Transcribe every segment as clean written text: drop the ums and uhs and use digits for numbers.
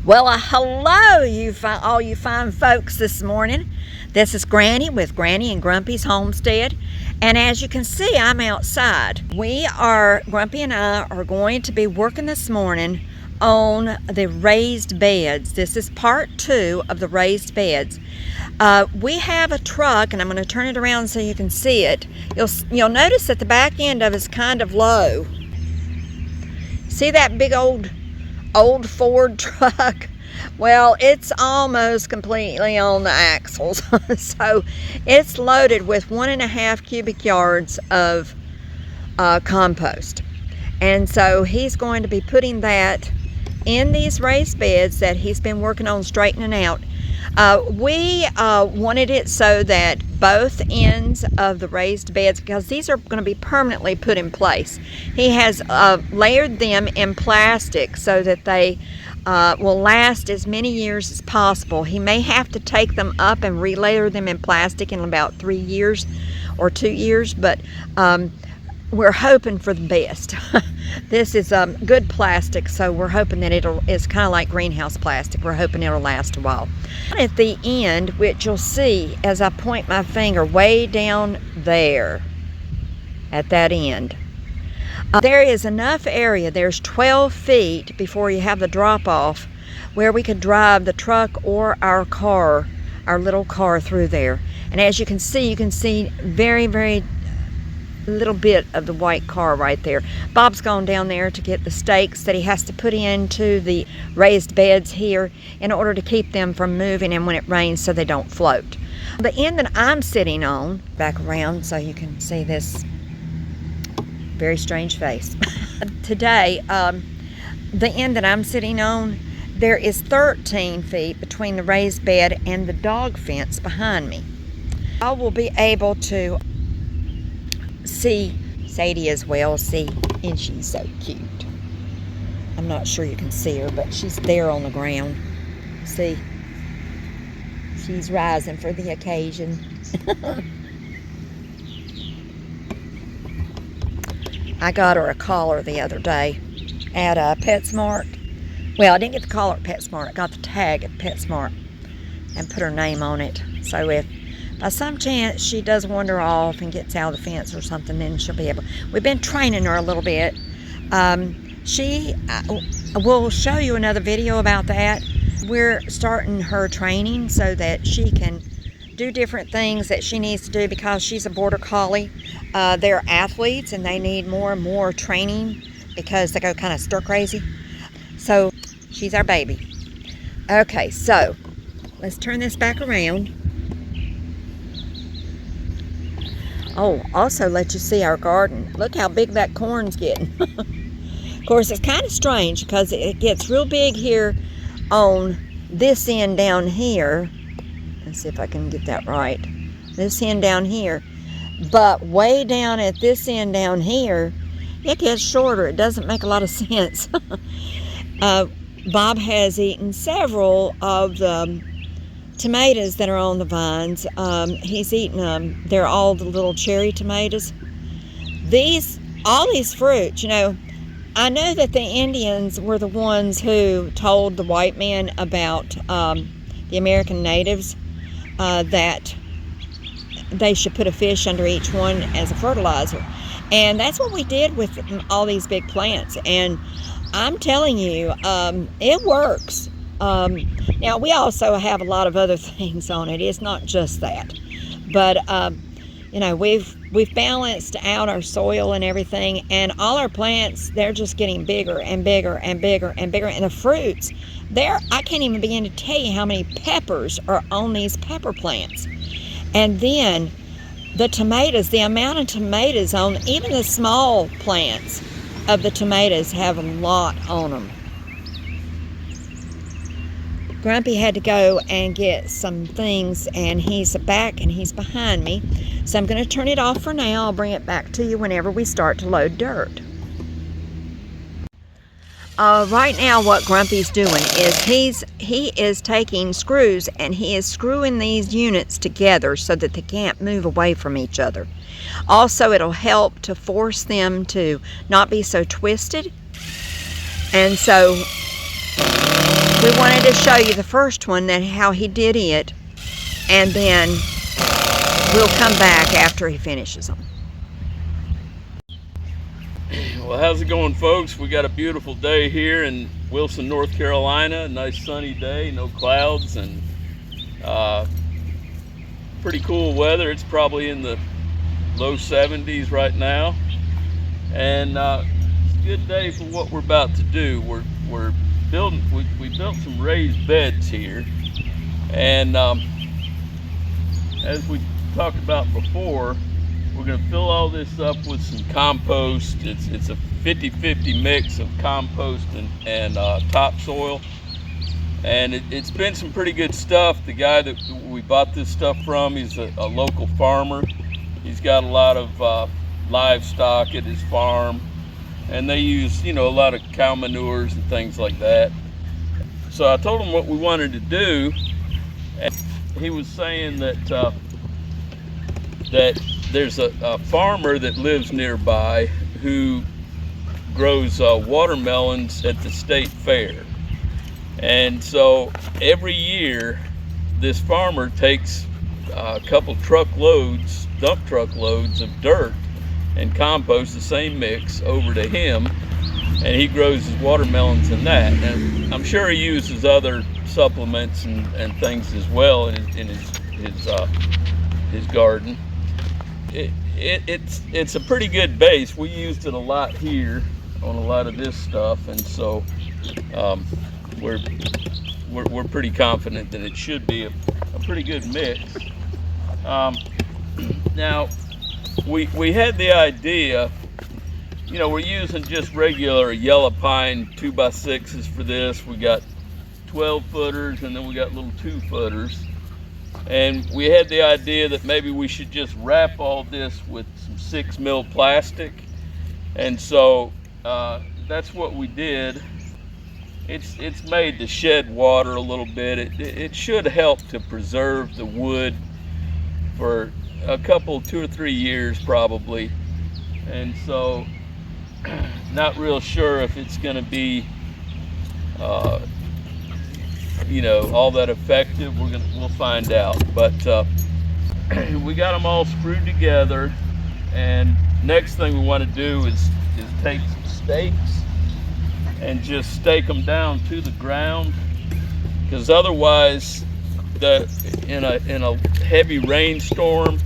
Well, hello, all you fine folks this morning. This is Granny with Granny and Grumpy's Homestead. And as you can see, I'm outside. Grumpy and I are going to be working this morning on the raised beds. This is part 2 of the raised beds. We have a truck, and I'm going to turn it around so you can see it. You'll notice that the back end of it is kind of low. See that big old Ford truck? Well, it's almost completely on the axles. So it's loaded with 1.5 cubic yards of compost. And so he's going to be putting that in these raised beds that he's been working on straightening out. We wanted it so that both ends of the raised beds, because these are going to be permanently put in place, he has layered them in plastic so that they will last as many years as possible. He may have to take them up and relayer them in plastic in about 3 years or 2 years, but we're hoping for the best. This is good plastic, so we're hoping that it's kind of like greenhouse plastic. We're hoping it'll last a while. At the end, which you'll see as I point my finger way down there at that end, there is enough area. There's 12 feet before you have the drop off where we could drive the truck or our car, our little car, through there. And as you can see very, very little bit of the white car right there. Bob's gone down there to get the stakes that he has to put into the raised beds here in order to keep them from moving and when it rains so they don't float. The end that I'm sitting on, back around so you can see this very strange face. Today, the end that I'm sitting on, there is 13 feet between the raised bed and the dog fence behind me. I will be able to see Sadie as well, and she's so cute. I'm not sure you can see her, but she's there on the ground. See, she's rising for the occasion. I got her a collar the other day at PetSmart. Well, I didn't get the collar at PetSmart. I got the tag at PetSmart and put her name on it. So if by some chance she does wander off and gets out of the fence or something, then she'll be able. We've been training her a little bit. We'll show you another video about that. We're starting her training so that she can do different things that she needs to do because she's a border collie. They're athletes and they need more and more training because they go kind of stir crazy. So she's our baby. Okay, so let's turn this back around. Oh, also let you see our garden. Look how big that corn's getting. Of course, it's kind of strange because it gets real big here on this end down here. Let's see if I can get that right. This end down here. But way down at this end down here, it gets shorter. It doesn't make a lot of sense. Bob has eaten several of the tomatoes that are on the vines. He's eaten them. They're all the little cherry tomatoes. All these fruits, you know, I know that the Indians were the ones who told the white men about the American natives that they should put a fish under each one as a fertilizer. And that's what we did with all these big plants. And I'm telling you, it works. Now, we also have a lot of other things on it. It's not just that. But, you know, we've balanced out our soil and everything. And all our plants, they're just getting bigger and bigger and bigger and bigger. And the fruits, I can't even begin to tell you how many peppers are on these pepper plants. And then the tomatoes, the amount of tomatoes on even the small plants of the tomatoes have a lot on them. Grumpy had to go and get some things, and he's back and he's behind me. So I'm going to turn it off for now. I'll bring it back to you whenever we start to load dirt. Right now what Grumpy's doing is he is taking screws and he is screwing these units together so that they can't move away from each other. Also, it'll help to force them to not be so twisted. And so we wanted to show you the first one, that how he did it, and then we'll come back after he finishes them. Well, how's it going, folks? We got a beautiful day here in Wilson, North Carolina. A nice sunny day, no clouds, and pretty cool weather. It's probably in the low 70s right now, and it's a good day for what we're about to do. We're building. We built some raised beds here, and as we talked about before, we're going to fill all this up with some compost. It's a 50-50 mix of compost and topsoil. And it's been some pretty good stuff. The guy that we bought this stuff from, he's a local farmer. He's got a lot of livestock at his farm. And they use, a lot of cow manures and things like that. So I told him what we wanted to do. And he was saying that there's a farmer that lives nearby who grows watermelons at the state fair. And so every year this farmer takes a couple truckloads, dump truckloads of dirt and compost, the same mix, over to him, and he grows his watermelons in that. And I'm sure he uses other supplements and things as well in his garden. It's a pretty good base. We used it a lot here on a lot of this stuff, and so we're pretty confident that it should be a pretty good mix. Now we had the idea, we're using just regular yellow pine 2x6s for this. We got 12 footers, and then we got little 2 footers. And we had the idea that maybe we should just wrap all this with some 6 mil plastic. And so that's what we did. It's made to shed water a little bit. It should help to preserve the wood for a couple, 2 or 3 years probably. And so not real sure if it's going to be all that effective. We'll find out. But we got them all screwed together, and next thing we want to do is take some stakes and just stake them down to the ground, because otherwise in a heavy rainstorm,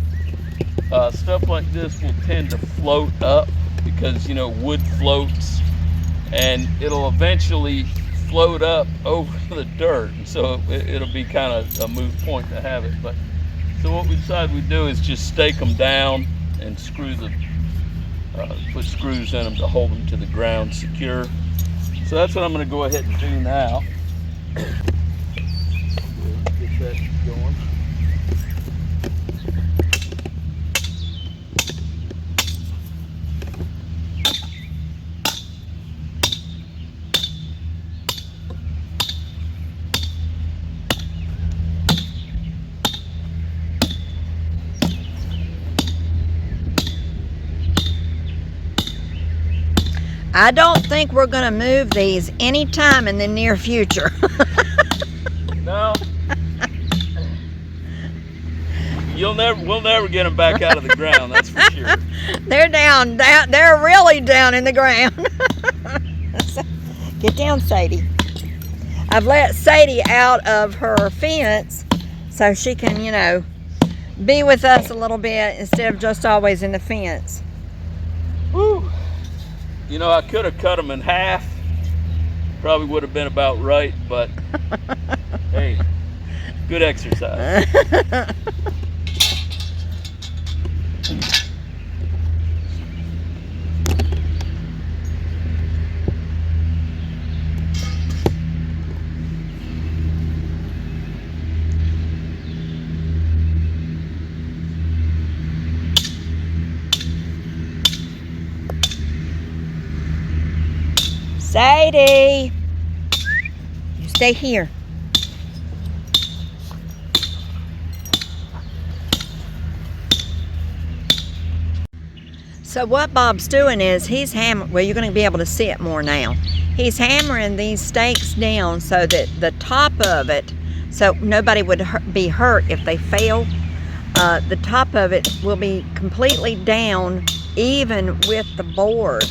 stuff like this will tend to float up, because wood floats, and it'll eventually float up over the dirt, and so it'll be kind of a moot point to have it. But so what we decided we'd do is just stake them down and put screws in them to hold them to the ground secure. So that's what I'm going to go ahead and do now. Get that going. I don't think we're going to move these anytime in the near future. No. We'll never get them back out of the ground, that's for sure. They're down. They're really down in the ground. Get down, Sadie. I've let Sadie out of her fence so she can, be with us a little bit instead of just always in the fence. Woo. I could have cut them in half. Probably would have been about right, but hey, good exercise. Sadie, you stay here. So what Bob's doing is well, you're going to be able to see it more now. He's hammering these stakes down so that the top of it, so nobody would be hurt if they fell. The top of it will be completely down, even with the board,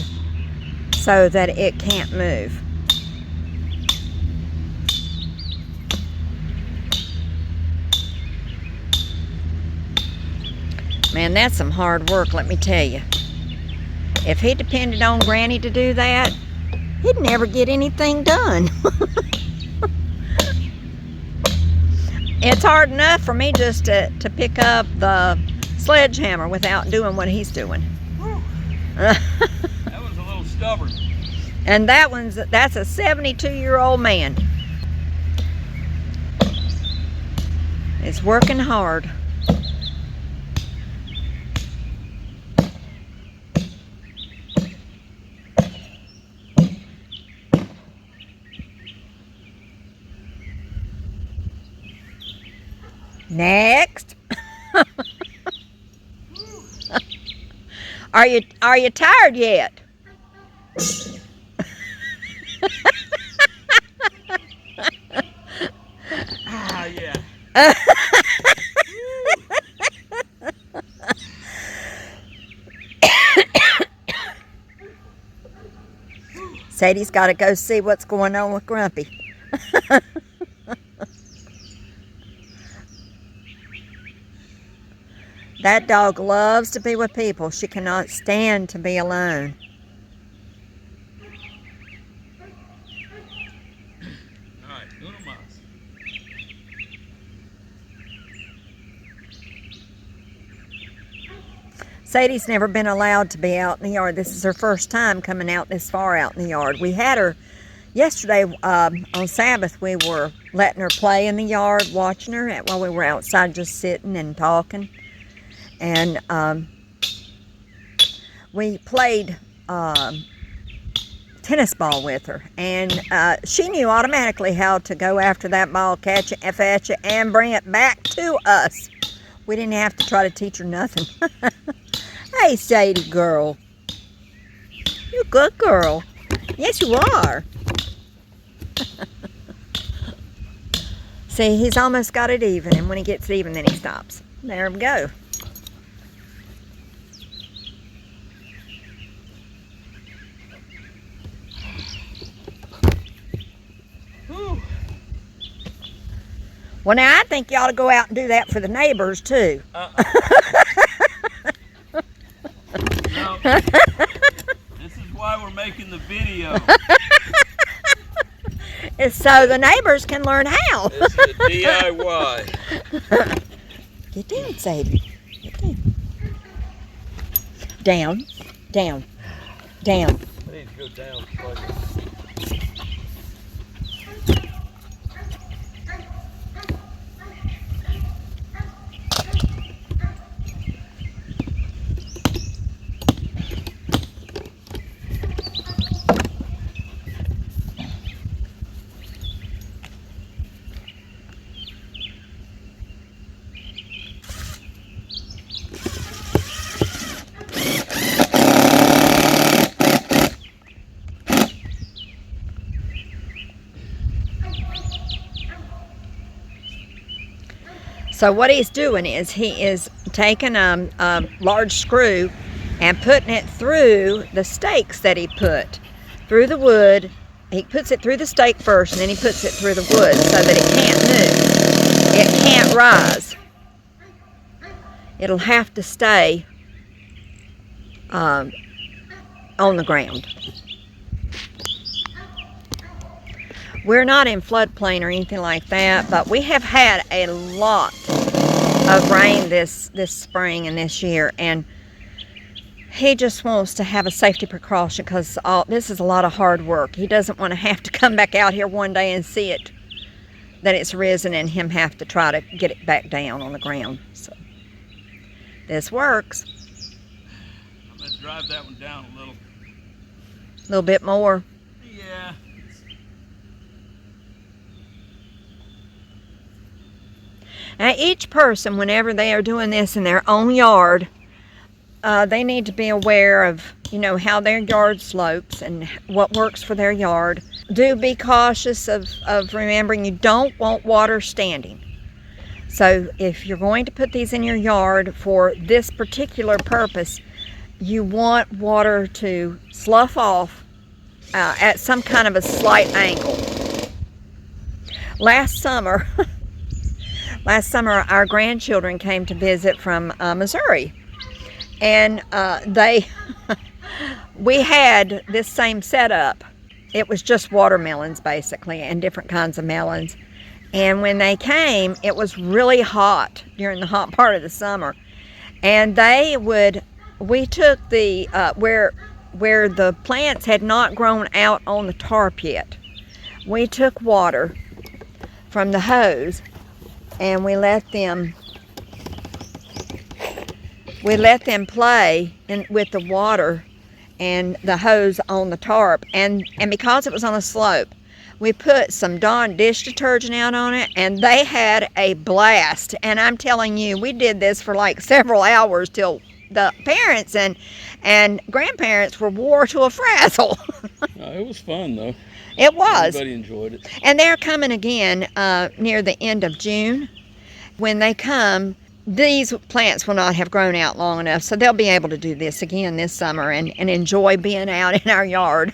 so that it can't move. Man, that's some hard work, let me tell you. If he depended on Granny to do that, he'd never get anything done. It's hard enough for me just to pick up the sledgehammer without doing what he's doing. That was a little stubborn. And that's a 72-year-old man. It's working hard. Next. Are you tired yet? Yeah. Sadie's got to go see what's going on with Grumpy. That dog loves to be with people. She cannot stand to be alone. All right, uno más. Sadie's never been allowed to be out in the yard. This is her first time coming out this far out in the yard. We had her yesterday on Sabbath. We were letting her play in the yard, watching her while we were outside just sitting and talking. And we played tennis ball with her, and she knew automatically how to go after that ball, catch it, fetch it, and bring it back to us. We didn't have to try to teach her nothing. Hey, Sadie girl. You a good girl. Yes, you are. See, he's almost got it even, and when he gets even, then he stops. There we go. Well, now I think you ought to go out and do that for the neighbors, too. No. This is why we're making the video. It's so the neighbors can learn how. This is a DIY. Get down, Sadie. Get down. Down, down, down. I need to go down slightly. So what he's doing is he is taking a large screw and putting it through the stakes that he put through the wood. He puts it through the stake first, and then he puts it through the wood so that it can't move. It can't rise. It'll have to stay on the ground. We're not in floodplain or anything like that, but we have had a lot of rain this spring and this year, and he just wants to have a safety precaution because this is a lot of hard work. He doesn't want to have to come back out here one day and see it, that it's risen, and him have to try to get it back down on the ground. So this works. I'm going to drive that one down a little bit more. Yeah. Now, each person, whenever they are doing this in their own yard, they need to be aware of you know, how their yard slopes and what works for their yard. Do be cautious of remembering you don't want water standing. So if you're going to put these in your yard for this particular purpose, you want water to slough off at some kind of a slight angle. Last summer, our grandchildren came to visit from Missouri, and we had this same setup. It was just watermelons basically, and different kinds of melons. And when they came, it was really hot during the hot part of the summer, and we took the where the plants had not grown out on the tarp yet. We took water from the hose and we let them play with the water and the hose on the tarp, and because it was on a slope, we put some Dawn dish detergent out on it, and they had a blast. And I'm telling you, we did this for like several hours till the parents and grandparents were wore to a frazzle. It was fun though. It was. Everybody enjoyed it. And they're coming again near the end of June. When they come, these plants will not have grown out long enough, so they'll be able to do this again this summer and enjoy being out in our yard.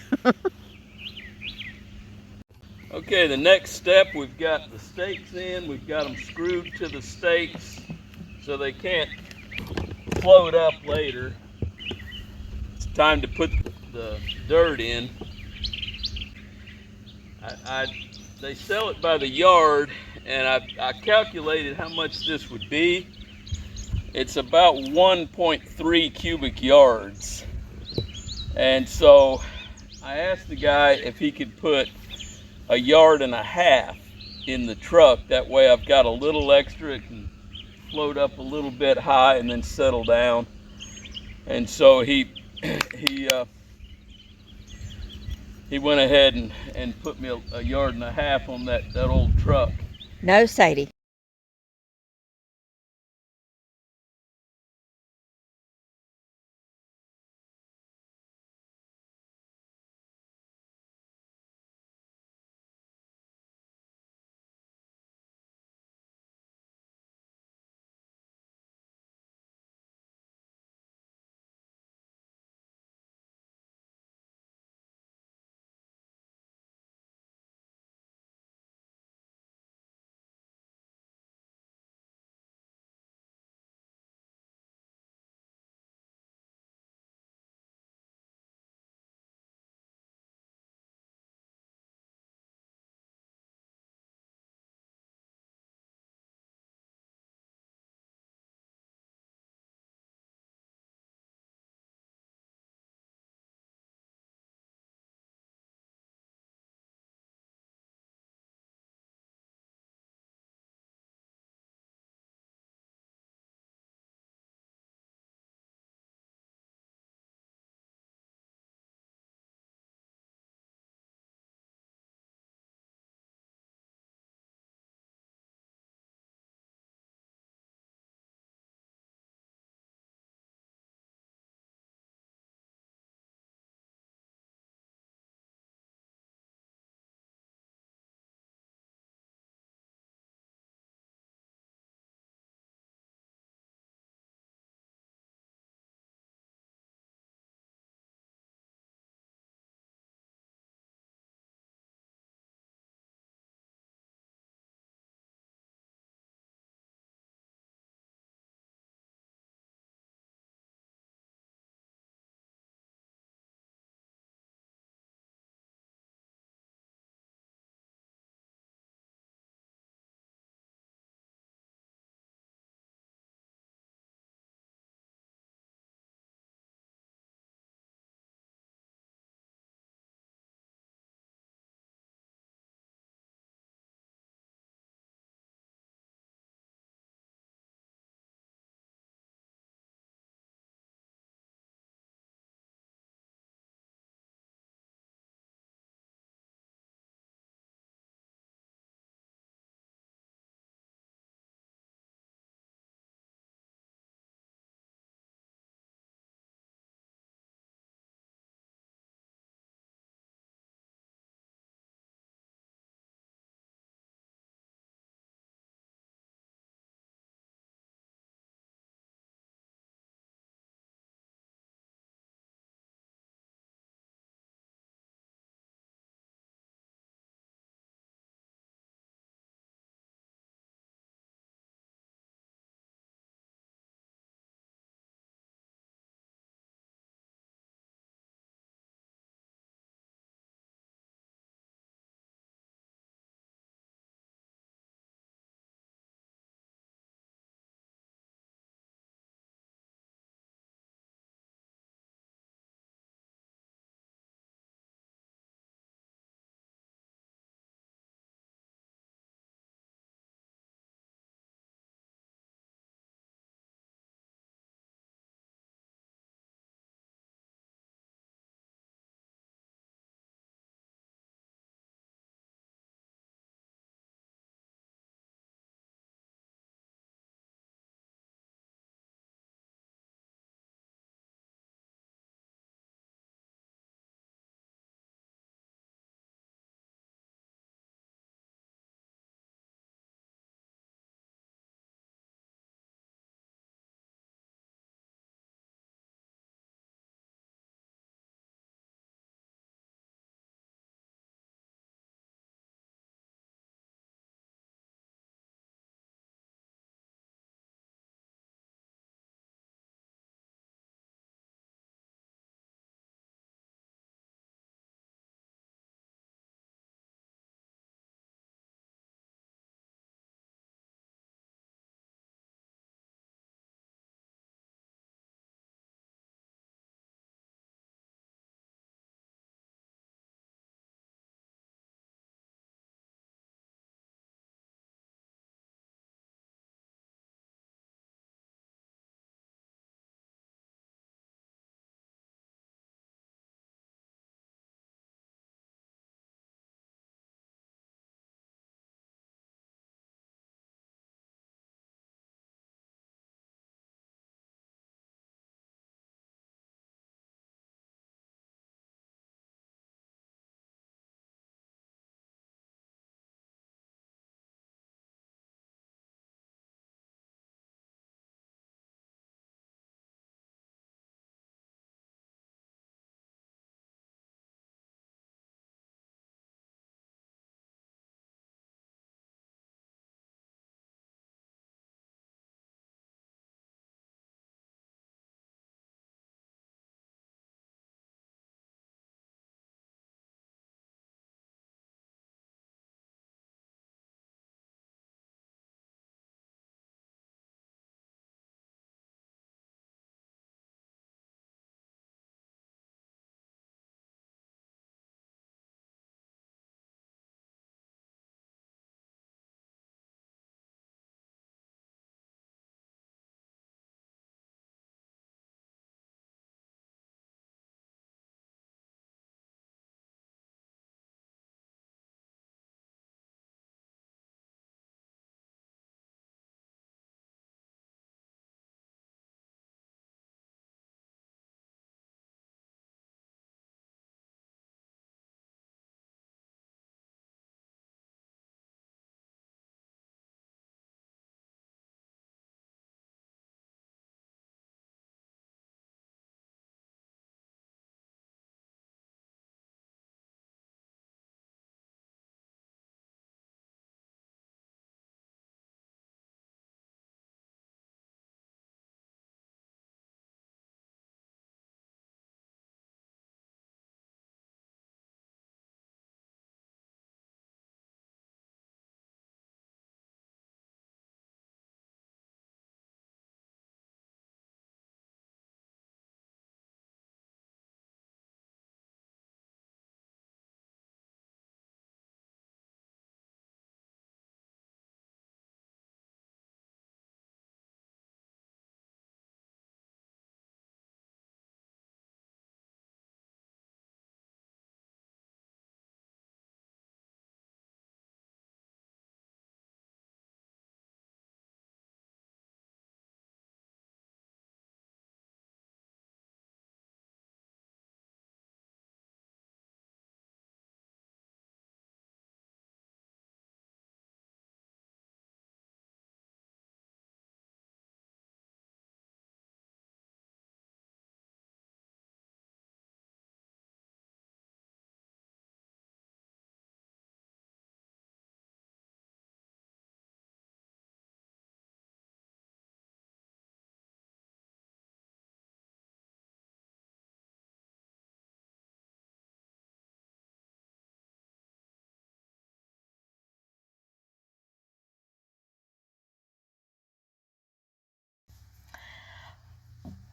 Okay, the next step, we've got the stakes in. We've got them screwed to the stakes so they can't float up later. It's time to put the dirt in. They sell it by the yard, and I calculated how much this would be. It's about 1.3 cubic yards. And so I asked the guy if he could put 1.5 yards in the truck. That way I've got a little extra. It can float up a little bit high and then settle down. And so he went ahead and put me 1.5 yards on that old truck. No, Sadie.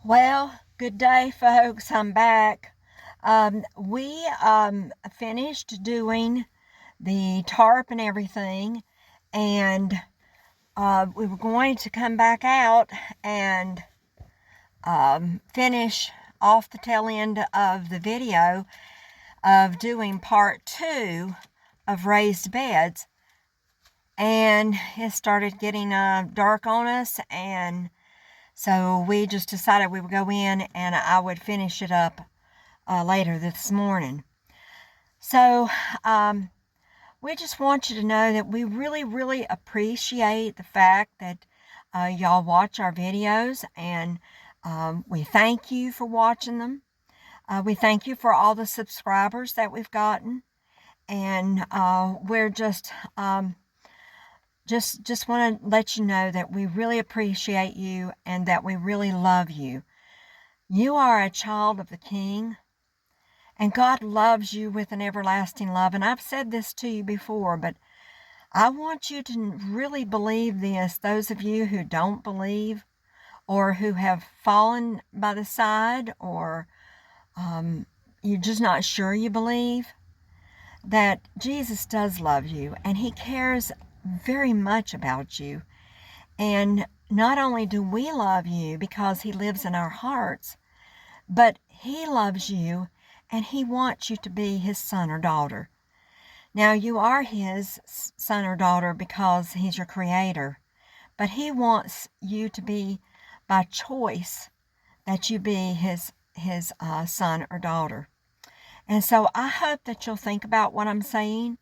Well, good day, folks. I'm back. We finished doing the tarp and everything, and we were going to come back out and finish off the tail end of the video of doing part 2 of raised beds, and it started getting dark on us, and so we just decided we would go in and I would finish it up later this morning. So we just want you to know that we really, really appreciate the fact that y'all watch our videos, and we thank you for watching them. We thank you for all the subscribers that we've gotten, and we're just want to let you know that we really appreciate you and that we really love you. You are a child of the King, and God loves you with an everlasting love. And I've said this to you before, but I want you to really believe this. Those of you who don't believe, or who have fallen by the side, or you're just not sure you believe, that Jesus does love you, and He cares very much about you. And not only do we love you because He lives in our hearts, but He loves you and He wants you to be His son or daughter. Now, you are His son or daughter because He's your creator, but He wants you to be, by choice, that you be His son or daughter. And so I hope that you'll think about what I'm saying,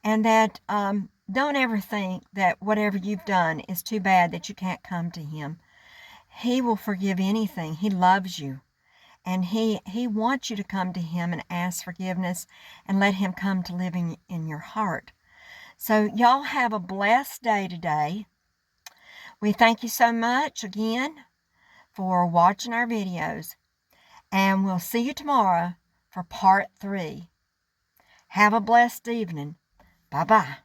and that don't ever think that whatever you've done is too bad that you can't come to Him. He will forgive anything. He loves you. And He wants you to come to Him and ask forgiveness and let Him come to live in your heart. So y'all have a blessed day today. We thank you so much again for watching our videos. And we'll see you tomorrow for part 3. Have a blessed evening. Bye-bye.